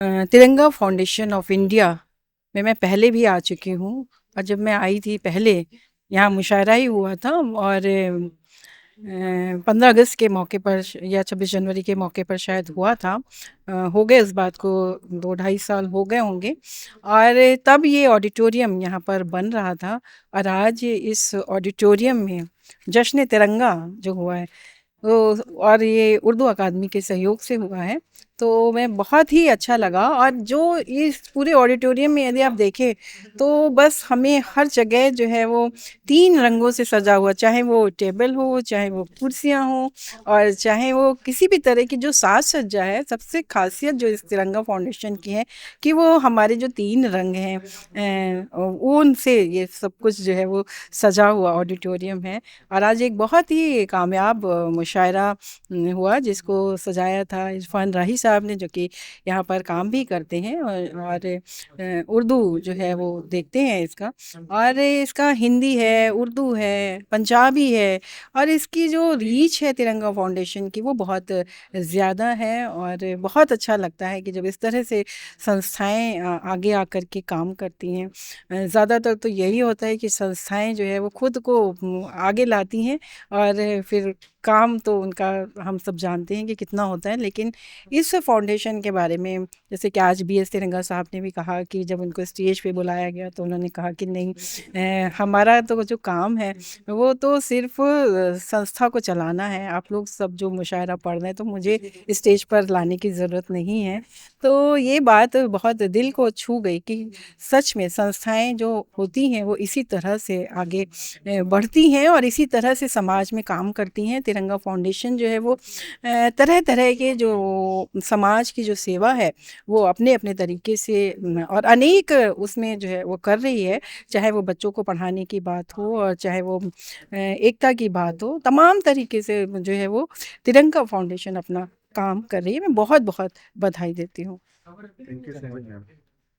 तिरंगा foundation of India में मैं पहले भी आ चुकी हूँ। और जब मैं आई थी पहले, यहाँ मुशायरा ही हुआ था। और 15 अगस्त के मौके पर या 26 जनवरी के मौके पर शायद हुआ था। हो गए इस बात को 2 ढाई साल हो गए होंगे। और तब ये ऑडिटोरियम यहाँ पर बन रहा था। और आज इस ऑडिटोरियम में जश्न तिरंगा जो हुआ है, तो और ये उर्दू अकादमी के सहयोग से हुआ है। तो मैं बहुत ही अच्छा लगा। और जो इस पूरे ऑडिटोरियम में यदि आप देखें, तो बस हमें हर जगह जो है वो 3 रंगों से सजा हुआ, चाहे वो टेबल हो, चाहे वो कुर्सियां हो, और चाहे वो किसी भी तरह की जो साज सज्जा है। सबसे खासियत जो इस तिरंगा फाउंडेशन की है कि वो हमारे जो 3 रंग हैं, उनसे ये सब कुछ जो है वो सजा हुआ ऑडिटोरियम है। और आज एक बहुत ही कामयाब मुशायरा हुआ, जिसको सजाया था इरफान राही साहब ने, जो कि यहाँ पर काम भी करते हैं और उर्दू जो है वो देखते हैं इसका। और इसका हिंदी है, उर्दू है, पंजाबी है। और इसकी जो रीच है तिरंगा फाउंडेशन की, वो बहुत ज़्यादा है। और बहुत अच्छा लगता है कि जब इस तरह से संस्थाएं आगे आकर के काम करती हैं। ज़्यादातर तो यही होता है कि संस्थाएं जो है वो खुद को आगे लाती हैं, और फिर काम तो उनका हम सब जानते हैं कि कितना होता है। लेकिन इस फाउंडेशन के बारे में, जैसे कि आज BS तिरंगा साहब ने भी कहा कि जब उनको स्टेज पे बुलाया गया तो उन्होंने कहा कि नहीं, हमारा तो जो काम है वो तो सिर्फ संस्था को चलाना है। आप लोग सब जो मुशायरा पढ़ रहे हैं, तो मुझे स्टेज पर लाने की ज़रूरत नहीं है। तो ये बात बहुत दिल को छू गई कि सच में संस्थाएं जो होती हैं वो इसी तरह से आगे बढ़ती हैं और इसी तरह से समाज में काम करती हैं। तिरंगा फाउंडेशन जो है वो तरह तरह के जो समाज की जो सेवा है, वो अपने अपने तरीके से और अनेक उसमें जो है वो कर रही है। चाहे वो बच्चों को पढ़ाने की बात हो, और चाहे वो एकता की बात हो, तमाम तरीके से जो है वो तिरंगा फाउंडेशन अपना काम कर रही है। मैं बहुत बहुत बधाई देती हूँ। Thank you so much ma'am.